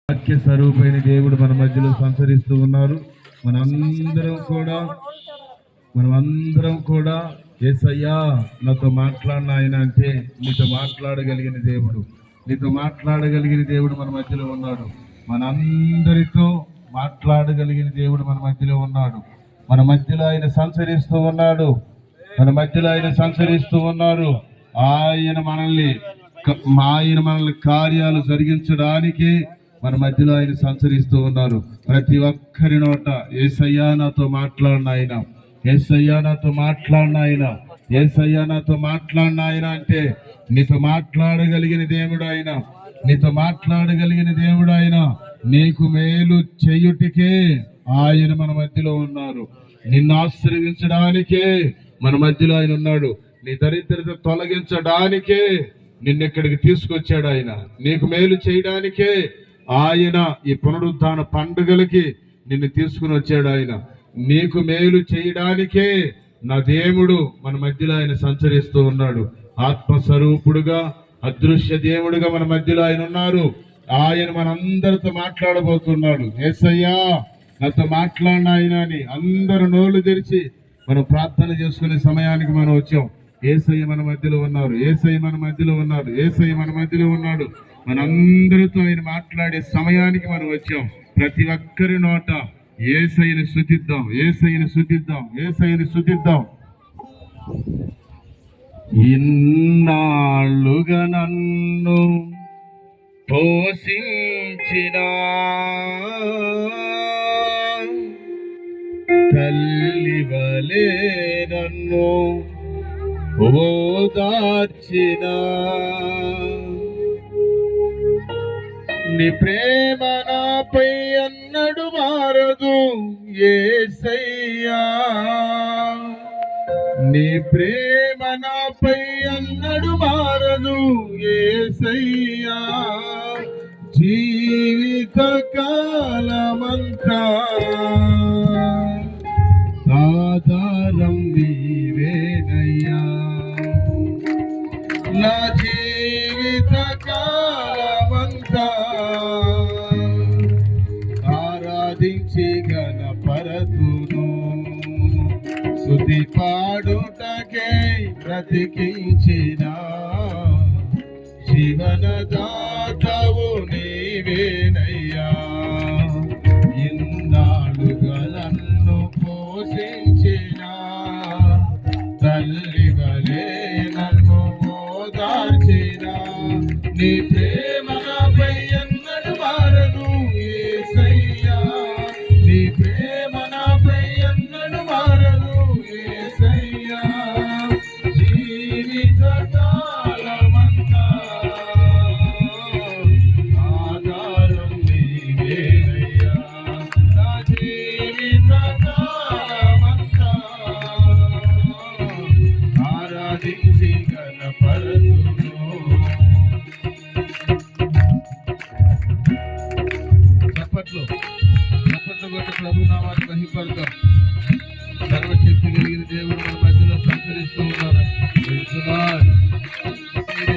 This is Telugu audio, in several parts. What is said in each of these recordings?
వాక్య స్వరూపైన దేవుడు మన మధ్యలో సంచరిస్తూ ఉన్నారు. మనమందరం కూడా యేసయ్యా నాతో మాట్లాడిన ఆయన అంటే నీతో మాట్లాడగలిగిన దేవుడు మన మధ్యలో ఉన్నాడు. మనందరితో మాట్లాడగలిగిన దేవుడు మన మధ్యలో ఉన్నాడు. మన మధ్యలో ఆయన సంచరిస్తూ ఉన్నారు. ఆయన మనల్ని కార్యాలు జరిగించడానికి మన మధ్యలో ఆయన సంచరిస్తూ ఉన్నారు. ప్రతి ఒక్కరి నోట యేసయ్యా నాతో మాట్లాడిన ఆయన, యేసయ్యా నాతో మాట్లాడిన ఆయన, యేసయ్యా నాతో మాట్లాడిన ఆయన అంటే నీతో మాట్లాడగలిగిన దేవుడు ఆయన, నీకు మేలు చేయుటికే ఆయన మన మధ్యలో ఉన్నారు. నిన్ను ఆశీర్వదించడానికే మన మధ్యలో ఆయన ఉన్నాడు. నీ దరిద్రత తొలగించడానికే నిన్నెక్కడికి తీసుకొచ్చాడు ఆయన. నీకు మేలు చేయడానికే ఆయన ఈ పునరుద్ధాన పండుగలకి నిన్ను తీసుకుని వచ్చాడు ఆయన. నీకు మేలు చేయడానికే నా దేవుడు మన మధ్యలో ఆయన సంచరిస్తూ ఉన్నాడు. ఆత్మస్వరూపుడుగా, అదృశ్య దేవుడుగా మన మధ్యలో ఆయన ఉన్నారు. ఆయన మనందరితో మాట్లాడబోతున్నాడు. యేసయ్యా నాతో మాట్లాడిన ఆయన అని అందరూ నోళ్ళు తెరిచి మనం ప్రార్థన చేసుకునే సమయానికి మనం వచ్చాం. యేసయ్య మన మధ్యలో ఉన్నాడు. మనందరితో ఆయన మాట్లాడే సమయానికి మనం వచ్చాం. ప్రతి ఒక్కరి నోట యేసయ్యని స్తుతిద్దాం. ఇన్నాళ్ళుగా నన్ను పోషించిన తల్లి వలె నన్ను ఓదార్చిన నీ ప్రేమ నాపై అన్నడు మారదు యేసయ్యా, నీ ప్రేమ నాపై అన్నడు మారదు యేసయ్యా. జీవిత కాలమంతా ఆధారం నీవేనయ్యా, నా జీవిత కాలమంతా ఆరాధించి గణపరతును, స్తుతి పాడుటకే బ్రతికించిన జీవనదాతవు నీవేనయ్యా. ఇన్నాళ్ళుగా నన్ను పోషించిన తల్లి వలె నన్ను ఓదార్చిన నీ ప్రేమ నాపై అన్నడు మారదు యేసయ్యా, నీ ప్రేమ నాపై అన్నడు మారదు యేసయ్యా. జీవిత కాలమంతా ఆధారం నీవేనయ్యా, నా జీవిత కాలమంతా ఆరాధించి గణపరతును. చప్పట్లు కొట్టి ప్రభు నామాన్ని మహిమపడతాం. సర్వశక్తి కలిగిన దేవుడు మన మధ్యలో సంచరిస్తూ ఉన్నారు.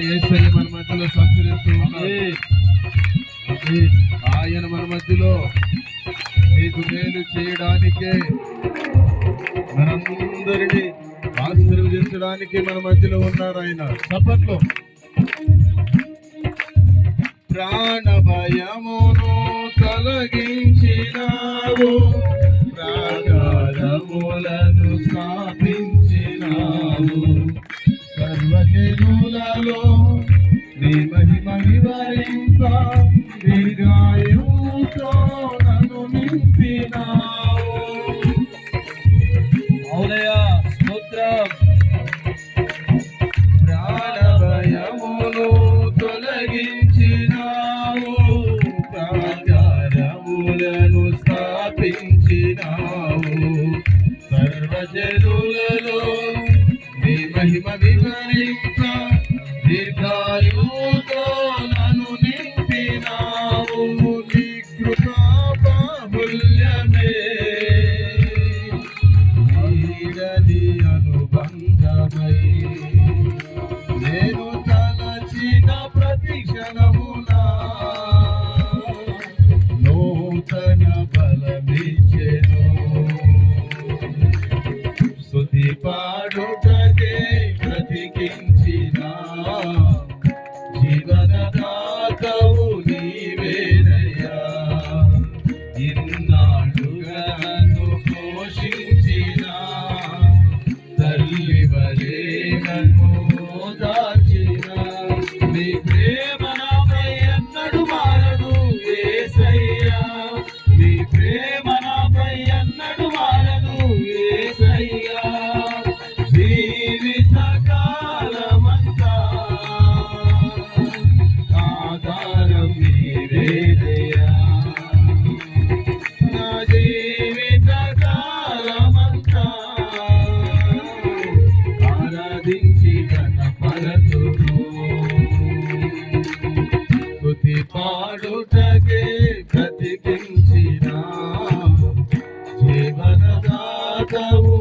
యేసయ్య మన మధ్యలో సంచరిస్తూ ఉన్నారు. ఆయన మన మధ్యలో నీకు మేలు చేయడానికే, మనందరినీ ఆశీర్వదించడానికి మన మధ్యలో ఉన్నారు ఆయన. చప్పట్లు. ప్రాణ భయమును తొలగించినావు, ప్రాకారములను స్థాపించినావు, సర్వజనులలో నీ మహిమ వివరింప దీర్ఘాయువుతో నన్ను నింపినావు. అవునయ్యా, స్తోత్రం. ప్రాణ భయమును తొలగించినావు, ప్రాకారములను స్థాపించినావు, సర్వజనులలో నీ మహిమ వివరింప దీర్ఘాయువుతో నన్ను నింపినావు. నీ కొరకే బ్రతికించిన జీవనదాతవు